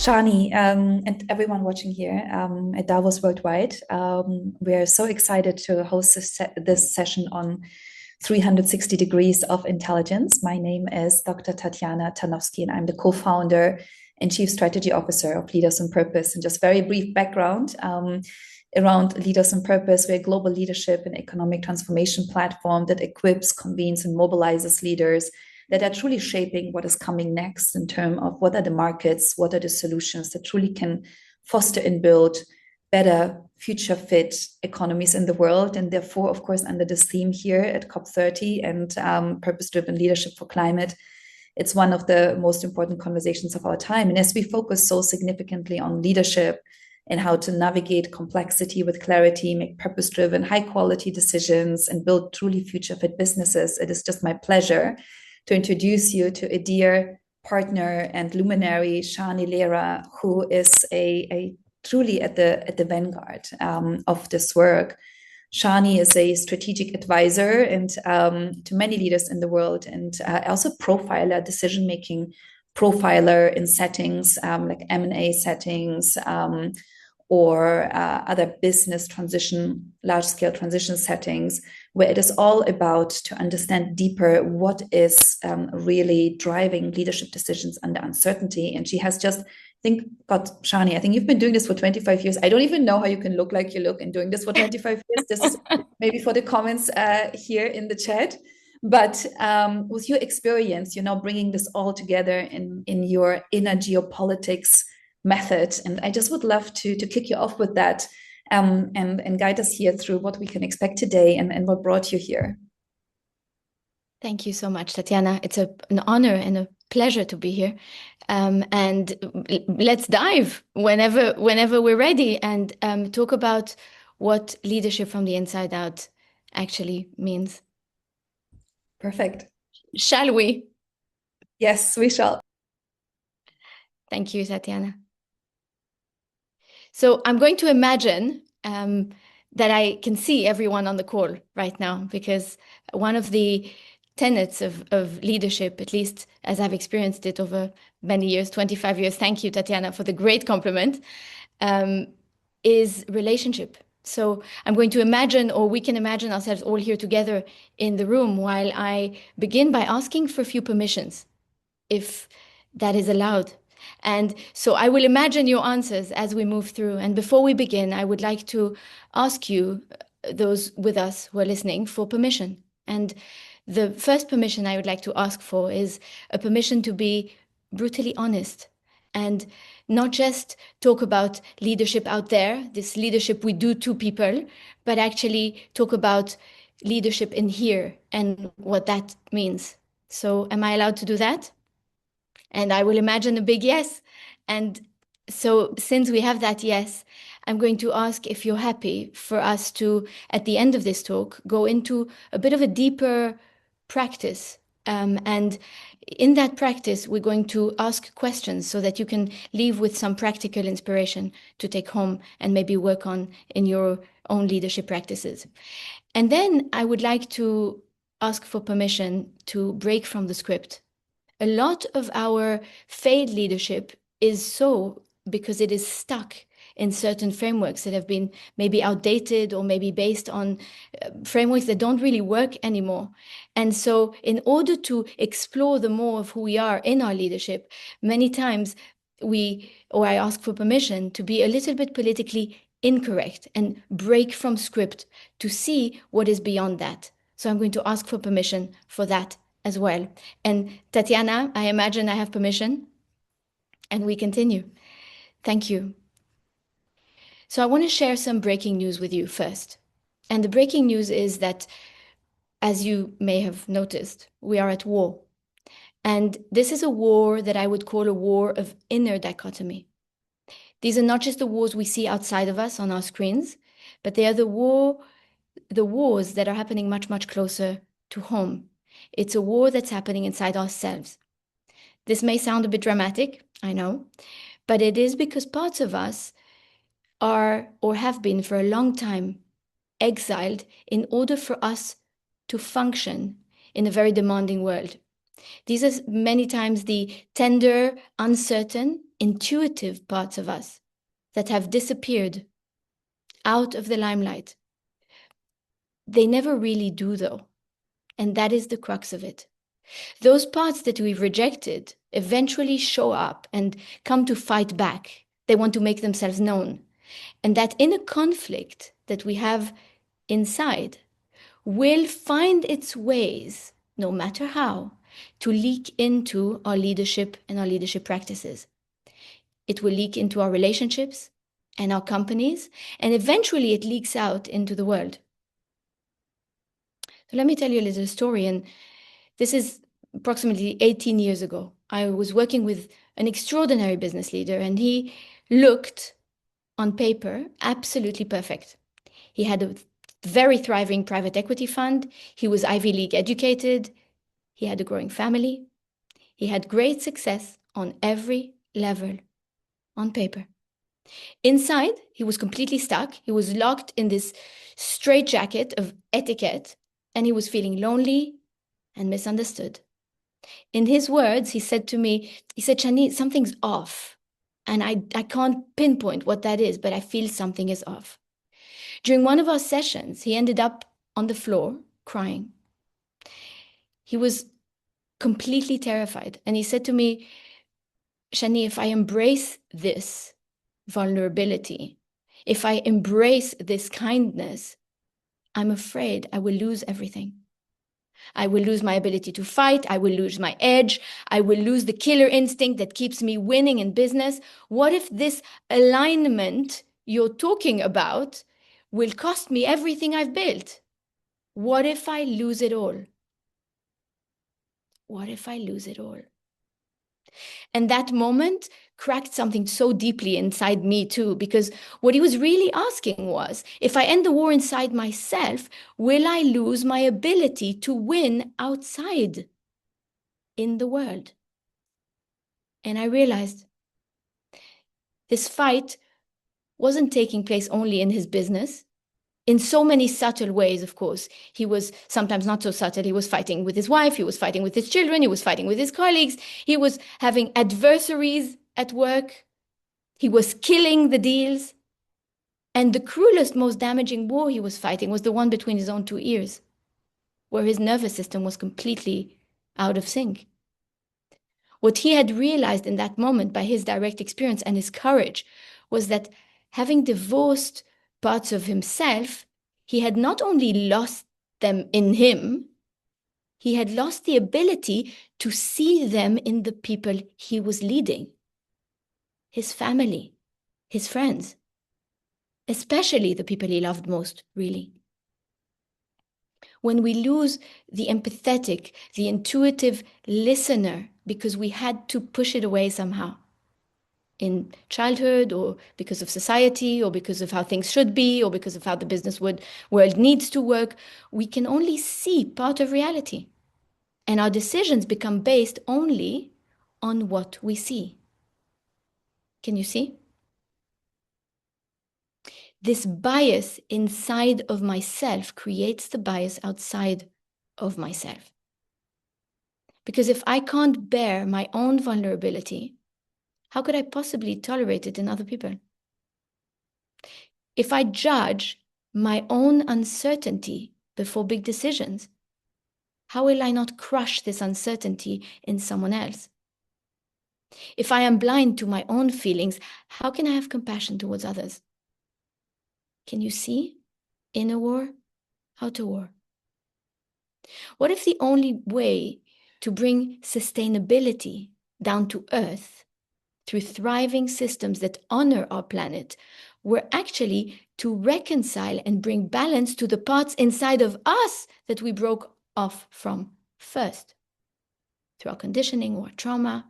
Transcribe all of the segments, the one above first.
Shani, and everyone watching here at Davos Worldwide, we're so excited to host this session on 360 Degrees of Intelligence. My name is Dr. Tatiana Tarnowski, and I'm the co-founder and Chief Strategy Officer of Leaders on Purpose. And just very brief background around Leaders on Purpose, we're a global leadership and economic transformation platform that equips, convenes, and mobilizes leaders that are truly shaping what is coming next in terms of what are the markets, what are the solutions that truly can foster and build better future fit economies in the world. And therefore, of course, under this theme here at COP30 and purpose-driven leadership for climate, it's one of the most important conversations of our time. And as we focus so significantly on leadership and how to navigate complexity with clarity, make purpose-driven, high-quality decisions, and build truly future-fit businesses, it is just my pleasure to introduce you to a dear partner and luminary, Shani Lehrer, who is a truly at the vanguard of this work. Shani is a strategic advisor and to many leaders in the world, and also profiler, decision-making profiler in settings like M&A settings, or other business transition, large-scale transition settings, where it is all about to understand deeper what is really driving leadership decisions under uncertainty. And she has just, Shani, I think you've been doing this for 25 years. I don't even know how you can look like you look and doing this for 25 years. This is maybe for the comments here in the chat. But with your experience, bringing this all together in your inner geopolitics method. And I just would love to kick you off with that and guide us here through what we can expect today and what brought you here. Thank you so much, Tatiana. It's an honor and a pleasure to be here. And let's dive whenever we're ready and talk about what leadership from the inside out actually means. Perfect. Shall we? Yes, we shall. Thank you, Tatiana. So I'm going to imagine that I can see everyone on the call right now, because one of the tenets of leadership, at least as I've experienced it over many years, 25 years, thank you, Tatiana, for the great compliment, is relationship. So I'm going to imagine, or we can imagine ourselves all here together in the room while I begin by asking for a few permissions, if that is allowed. And so I will imagine your answers as we move through. And before we begin, I would like to ask you, those with us who are listening, for permission. And the first permission I would like to ask for is a permission to be brutally honest and not just talk about leadership out there, this leadership we do to people, but actually talk about leadership in here and what that means. So am I allowed to do that? And I will imagine a big yes. And so since we have that yes, I'm going to ask if you're happy for us to, at the end of this talk, go into a bit of a deeper practice. And in that practice, we're going to ask questions so that you can leave with some practical inspiration to take home and maybe work on in your own leadership practices. And then I would like to ask for permission to break from the script. A lot of our failed leadership is so because it is stuck in certain frameworks that have been maybe outdated or maybe based on frameworks that don't really work anymore. And so in order to explore the more of who we are in our leadership, many times I ask for permission to be a little bit politically incorrect and break from script to see what is beyond that. So I'm going to ask for permission for that as well. And Tatiana, I imagine I have permission, and we continue. Thank you. So I want to share some breaking news with you first. And the breaking news is that, as you may have noticed, we are at war. And this is a war that I would call a war of inner dichotomy. These are not just the wars we see outside of us on our screens, but they are the wars that are happening much, much closer to home. It's a war that's happening inside ourselves. This may sound a bit dramatic, I know, but it is because parts of us are, or have been for a long time, exiled in order for us to function in a very demanding world. These are many times the tender, uncertain, intuitive parts of us that have disappeared out of the limelight. They never really do, though. And that is the crux of it. Those parts that we've rejected eventually show up and come to fight back. They want to make themselves known. And that inner conflict that we have inside will find its ways, no matter how, to leak into our leadership and our leadership practices. It will leak into our relationships and our companies, and eventually it leaks out into the world. So let me tell you a little story, and this is approximately 18 years ago. I was working with an extraordinary business leader, and he looked on paper absolutely perfect. He had a very thriving private equity fund. He was Ivy League educated. He had a growing family. He had great success on every level on paper. Inside, he was completely stuck. He was locked in this straitjacket of etiquette, and he was feeling lonely and misunderstood. In his words, he said to me, Shani, something's off. And I can't pinpoint what that is, but I feel something is off. During one of our sessions, he ended up on the floor crying. He was completely terrified. And he said to me, Shani, if I embrace this vulnerability, if I embrace this kindness, I'm afraid I will lose everything. I will lose my ability to fight. I will lose my edge. I will lose the killer instinct that keeps me winning in business. What if this alignment you're talking about will cost me everything I've built? What if I lose it all? What if I lose it all? And that moment cracked something so deeply inside me too, because what he was really asking was, if I end the war inside myself, will I lose my ability to win outside in the world? And I realized this fight wasn't taking place only in his business. In so many subtle ways, of course. He was sometimes not so subtle. He was fighting with his wife. He was fighting with his children. He was fighting with his colleagues. He was having adversaries at work. He was killing the deals. And the cruelest, most damaging war he was fighting was the one between his own two ears, where his nervous system was completely out of sync. What he had realized in that moment by his direct experience and his courage was that having divorced parts of himself, he had not only lost them in him, he had lost the ability to see them in the people he was leading, his family, his friends, especially the people he loved most, really. When we lose the empathetic, the intuitive listener because we had to push it away somehow, in childhood, or because of society, or because of how things should be, or because of how the business world needs to work, we can only see part of reality. And our decisions become based only on what we see. Can you see? This bias inside of myself creates the bias outside of myself. Because if I can't bear my own vulnerability, how could I possibly tolerate it in other people? If I judge my own uncertainty before big decisions, how will I not crush this uncertainty in someone else? If I am blind to my own feelings, how can I have compassion towards others? Can you see? Inner war, outer war. What if the only way to bring sustainability down to earth through thriving systems that honor our planet were actually to reconcile and bring balance to the parts inside of us that we broke off from first, through our conditioning or trauma,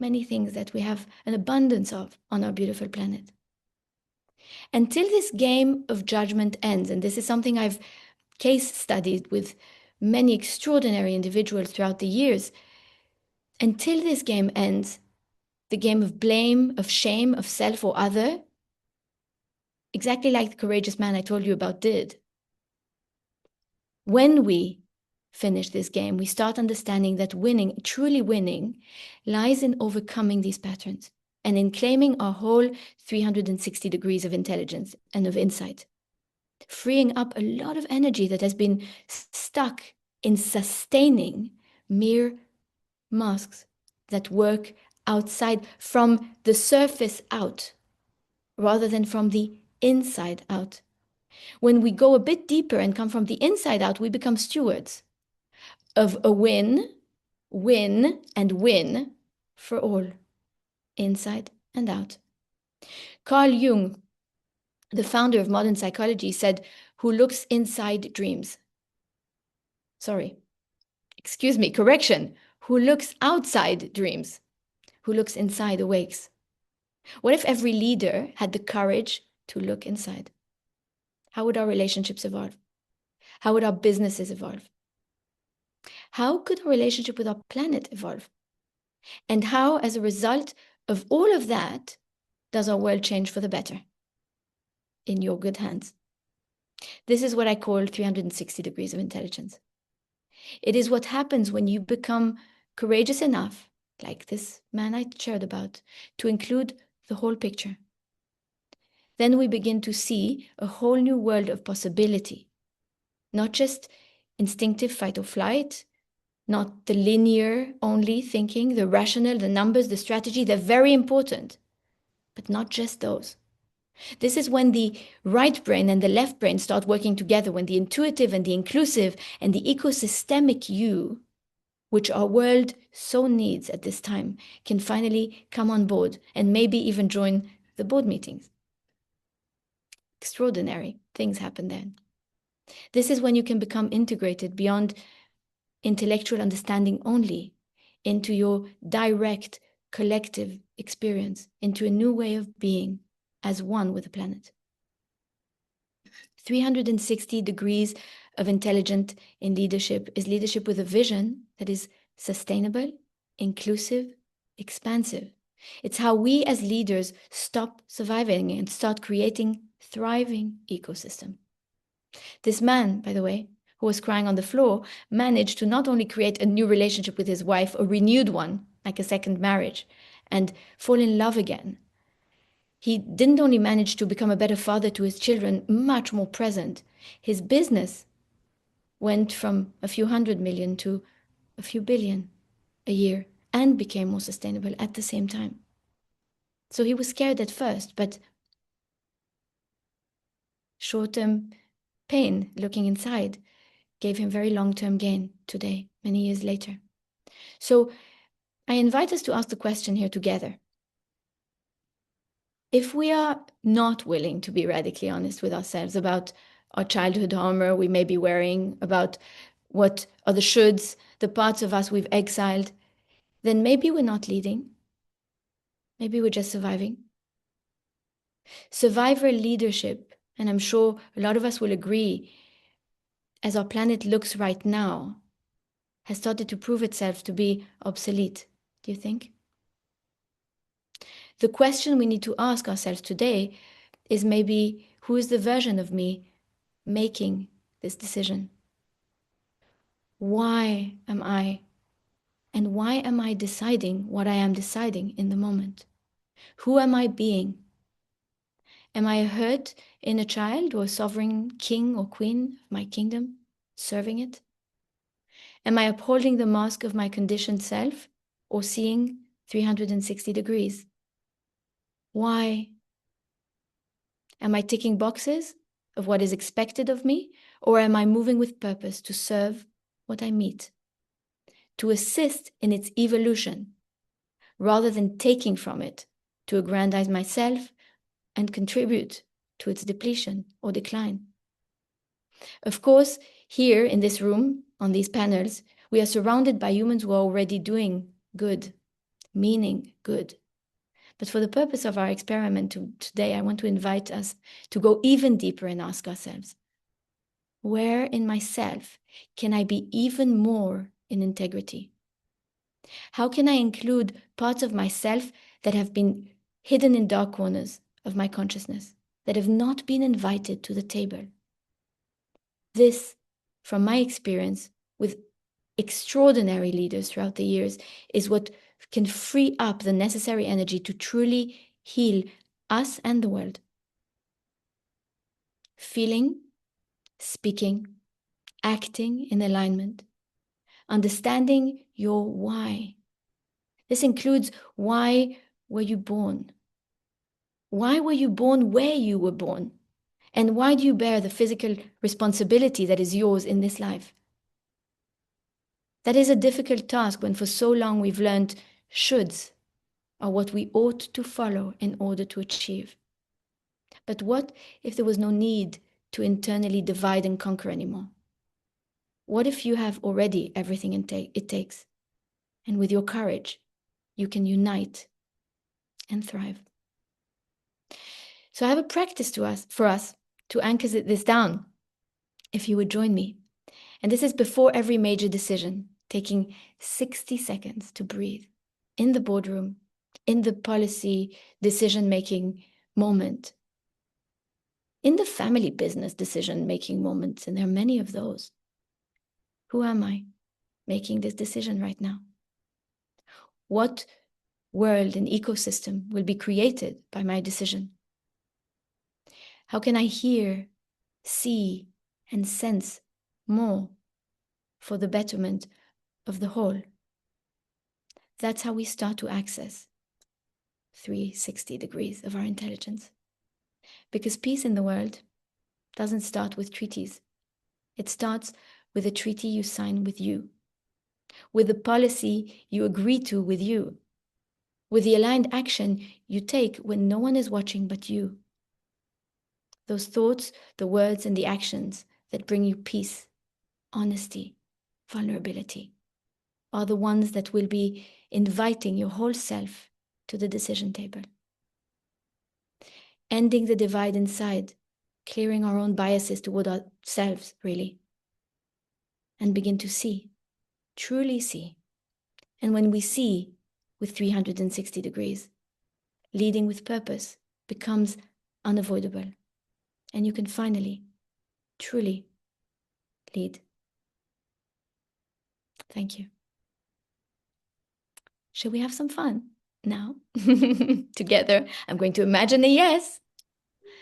many things that we have an abundance of on our beautiful planet. Until this game of judgment ends, and this is something I've case studied with many extraordinary individuals throughout the years, until this game ends, the game of blame, of shame, of self or other, exactly like the courageous man I told you about did. When we finish this game, we start understanding that winning, truly winning, lies in overcoming these patterns and in claiming our whole 360 degrees of intelligence and of insight, freeing up a lot of energy that has been stuck in sustaining mere masks that work outside, from the surface out, rather than from the inside out. When we go a bit deeper and come from the inside out, we become stewards of a win, and win for all, inside and out. Carl Jung, the founder of modern psychology, said, "Who looks inside dreams." Sorry, excuse me, correction. Who looks outside dreams. Who looks inside awakes. What if every leader had the courage to look inside? How would our relationships evolve? How would our businesses evolve? How could our relationship with our planet evolve? And how, as a result of all of that, does our world change for the better? In your good hands. This is what I call 360 degrees of intelligence. It is what happens when you become courageous enough, like this man I shared about, to include the whole picture. Then we begin to see a whole new world of possibility, not just instinctive fight or flight, not the linear only thinking, the rational, the numbers, the strategy. They're very important, but not just those. This is when the right brain and the left brain start working together, when the intuitive and the inclusive and the ecosystemic you, which our world so needs at this time, can finally come on board and maybe even join the board meetings. Extraordinary things happen then. This is when you can become integrated beyond intellectual understanding only into your direct collective experience, into a new way of being as one with the planet. 360 degrees of intelligent in leadership is leadership with a vision that is sustainable, inclusive, expansive. It's how we as leaders stop surviving and start creating thriving ecosystem. This man, by the way, who was crying on the floor, managed to not only create a new relationship with his wife, a renewed one, like a second marriage, and fall in love again. He didn't only manage to become a better father to his children, much more present. His business went from a few 100 million to a few billion a year and became more sustainable at the same time. So he was scared at first, but short-term pain looking inside gave him very long-term gain today, many years later. So I invite us to ask the question here together. If we are not willing to be radically honest with ourselves about our childhood armor we may be wearing, about what are the shoulds, the parts of us we've exiled, then maybe we're not leading. Maybe we're just surviving. Survivor leadership, and I'm sure a lot of us will agree, as our planet looks right now, has started to prove itself to be obsolete. Do you think? The question we need to ask ourselves today is maybe, who is the version of me making this decision? Why am I? And why am I deciding what I am deciding in the moment? Who am I being? Am I a hurt inner child or a sovereign king or queen of my kingdom, serving it? Am I upholding the mask of my conditioned self or seeing 360 degrees? Why? Am I ticking boxes of what is expected of me, or am I moving with purpose to serve what I meet, to assist in its evolution, rather than taking from it to aggrandize myself and contribute to its depletion or decline? Of course, here in this room, on these panels, we are surrounded by humans who are already doing good, meaning good. But for the purpose of our experiment today, I want to invite us to go even deeper and ask ourselves, where in myself can I be even more in integrity? How can I include parts of myself that have been hidden in dark corners of my consciousness, that have not been invited to the table? This, from my experience, with extraordinary leaders throughout the years is what can free up the necessary energy to truly heal us and the world. Feeling, speaking, acting in alignment, understanding your why. This includes why were you born? Why were you born where you were born? And why do you bear the physical responsibility that is yours in this life? That is a difficult task when for so long we've learned shoulds are what we ought to follow in order to achieve. But what if there was no need to internally divide and conquer anymore? What if you have already everything it takes? And with your courage, you can unite and thrive. So I have a practice for us to anchor this down, if you would join me. And this is before every major decision, taking 60 seconds to breathe in the boardroom, in the policy decision-making moment, in the family business decision-making moments, and there are many of those. Who am I making this decision right now? What world and ecosystem will be created by my decision? How can I hear, see, and sense more for the betterment of the whole? That's how we start to access 360 degrees of our intelligence. Because peace in the world doesn't start with treaties. It starts with a treaty you sign with you, with the policy you agree to with you, with the aligned action you take when no one is watching but you. Those thoughts, the words, and the actions that bring you peace, honesty, vulnerability are the ones that will be inviting your whole self to the decision table. Ending the divide inside, clearing our own biases toward ourselves, really, and begin to see, truly see. And when we see with 360 degrees, leading with purpose becomes unavoidable. And you can finally, truly lead. Thank you. Shall we have some fun now? Together. I'm going to imagine a yes.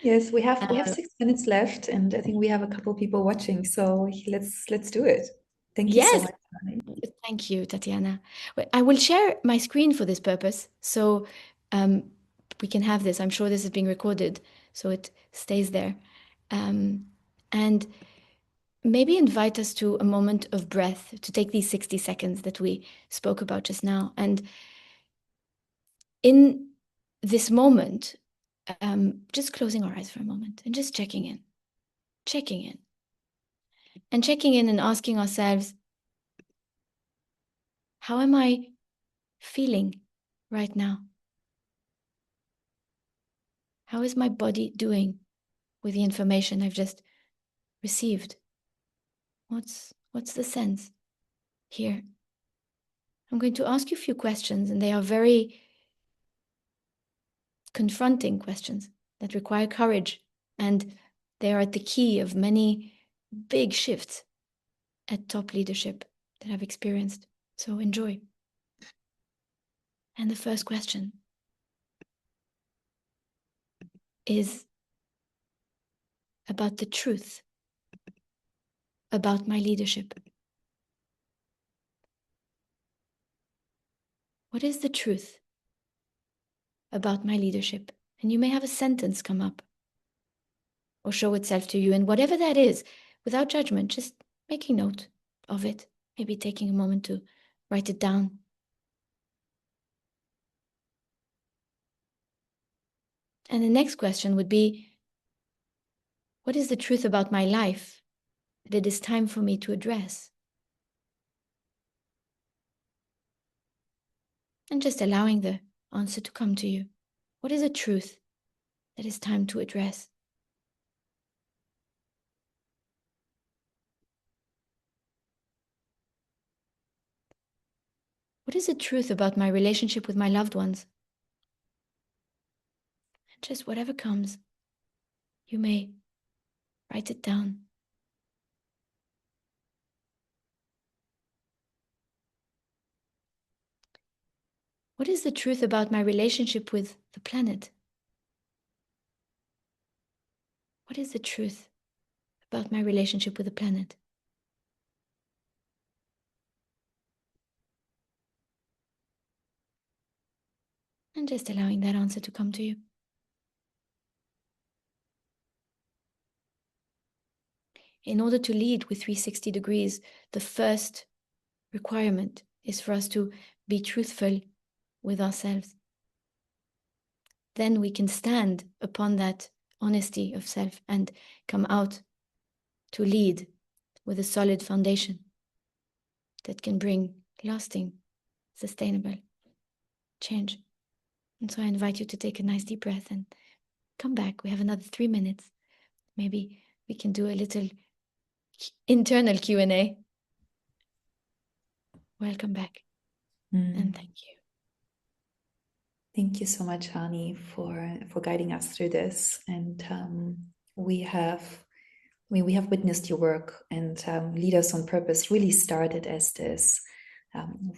Yes, we have 6 minutes left, and I think we have a couple people watching. So let's do it. Thank you so Yes. much, Shani. Thank you, Tatiana. I will share my screen for this purpose, so we can have this. I'm sure this is being recorded, so it stays there. And maybe invite us to a moment of breath, to take these 60 seconds that we spoke about just now. And in this moment, just closing our eyes for a moment and just checking in, and checking in and asking ourselves, how am I feeling right now? How is my body doing with the information I've just received? What's the sense here? I'm going to ask you a few questions, and they are very confronting questions that require courage, and they are at the key of many big shifts at top leadership that I've experienced. So enjoy. And the first question is about the truth about my leadership. What is the truth about my leadership? And you may have a sentence come up or show itself to you. And whatever that is, without judgment, just making note of it, maybe taking a moment to write it down. And the next question would be, what is the truth about my life that it is time for me to address? And just allowing the answer to come to you. What is a truth that is time to address? What is the truth about my relationship with my loved ones? And just whatever comes, you may write it down. What is the truth about my relationship with the planet? What is the truth about my relationship with the planet? And just allowing that answer to come to you. In order to lead with 360 degrees, the first requirement is for us to be truthful with ourselves. Then we can stand upon that honesty of self and come out to lead with a solid foundation that can bring lasting, sustainable change. And so I invite you to take a nice deep breath and come back. We have another 3 minutes. Maybe we can do a little internal Q&A. Welcome back. And thank you. Thank you so much, Shani, for guiding us through this. And we have witnessed your work, and Leaders on Purpose really started as this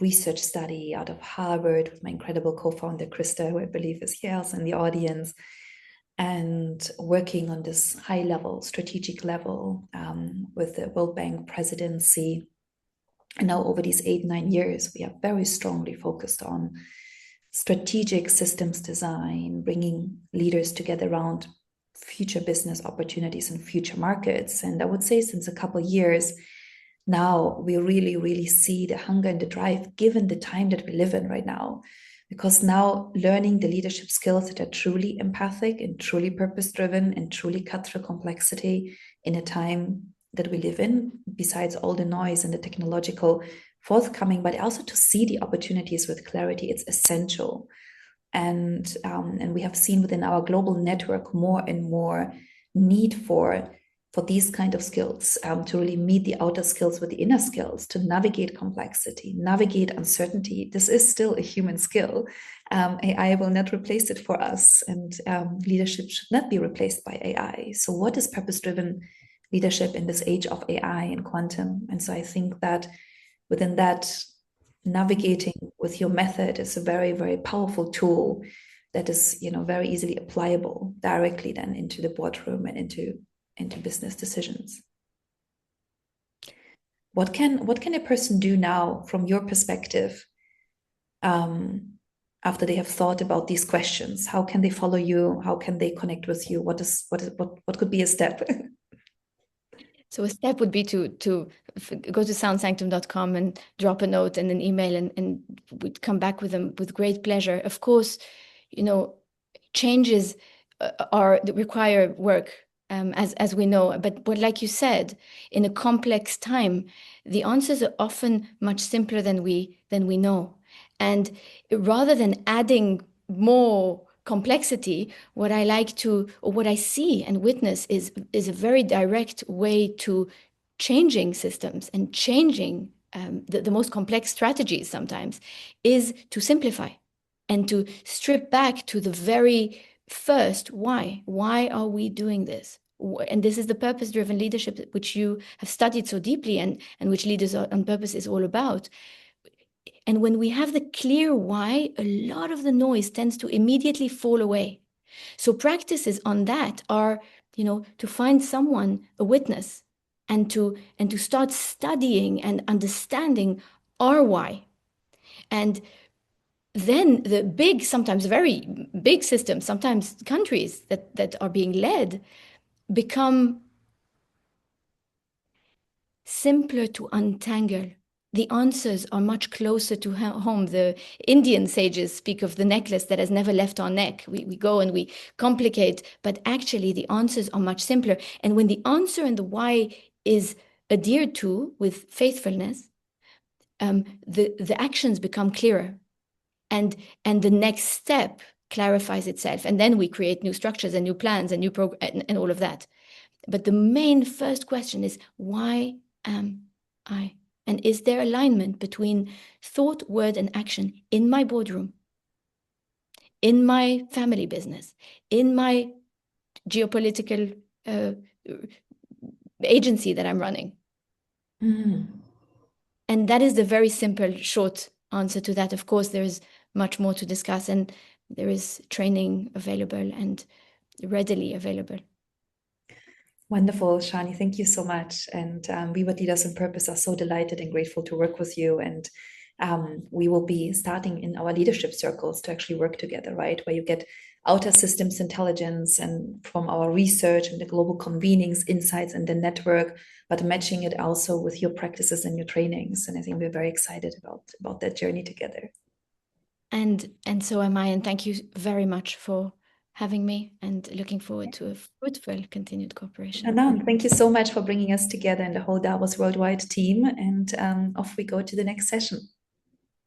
research study out of Harvard with my incredible co-founder, Krista, who I believe is here also in the audience, and working on this high level, strategic level with the World Bank presidency. And now over these 8-9 years, we are very strongly focused on strategic systems design, bringing leaders together around future business opportunities and future markets. And I would say since a couple of years now, we really, really see the hunger and the drive given the time that we live in right now. Because now learning the leadership skills that are truly empathic and truly purpose-driven and truly cut through complexity in a time that we live in, besides all the noise and the technological forthcoming, but also to see the opportunities with clarity, it's essential. And we have seen within our global network more and more need for these kind of skills, to really meet the outer skills with the inner skills, to navigate complexity, navigate uncertainty. This is still a human skill. AI will not replace it for us, and leadership should not be replaced by AI. So what is purpose-driven leadership in this age of AI and quantum? And so I think that within that, navigating with your method is a very, very powerful tool that is, very easily applicable directly then into the boardroom and into business decisions. What can a person do now from your perspective, after they have thought about these questions? How can they follow you? How can they connect with you? What could be a step? So a step would be to go to soundsanctum.com and drop a note and an email, and we'd come back with them with great pleasure. Of course, changes require work, as we know. But like you said, in a complex time, the answers are often much simpler than we know. And rather than adding more complexity, what I see and witness is a very direct way to changing systems and changing the most complex strategies sometimes is to simplify and to strip back to the very first why. Why are we doing this? And this is the purpose-driven leadership which you have studied so deeply, and which Leaders on Purpose is all about. And when we have the clear why, a lot of the noise tends to immediately fall away. So practices on that are, to find someone, a witness, and to start studying and understanding our why. And then the big, sometimes very big systems, sometimes countries that are being led, become simpler to untangle. The answers are much closer to home. The Indian sages speak of the necklace that has never left our neck. We go and we complicate, but actually the answers are much simpler. And when the answer and the why is adhered to with faithfulness, the actions become clearer. And the next step clarifies itself. And then we create new structures and new plans and new and all of that. But the main first question is, why am I? And is there alignment between thought, word, and action in my boardroom, in my family business, in my geopolitical agency that I'm running? And that is the very simple, short answer to that. Of course, there's much more to discuss, and there is training available and readily available. Wonderful, Shani. Thank you so much. And we at Leaders on Purpose are so delighted and grateful to work with you. And we will be starting in our leadership circles to actually work together, right? Where you get outer systems intelligence and from our research and the global convenings, insights, and the network, but matching it also with your practices and your trainings. And I think we're very excited about that journey together. And so am I. And thank you very much for having me, and looking forward to a fruitful continued cooperation. Anand, thank you so much for bringing us together and the whole Davos Worldwide team. And off we go to the next session.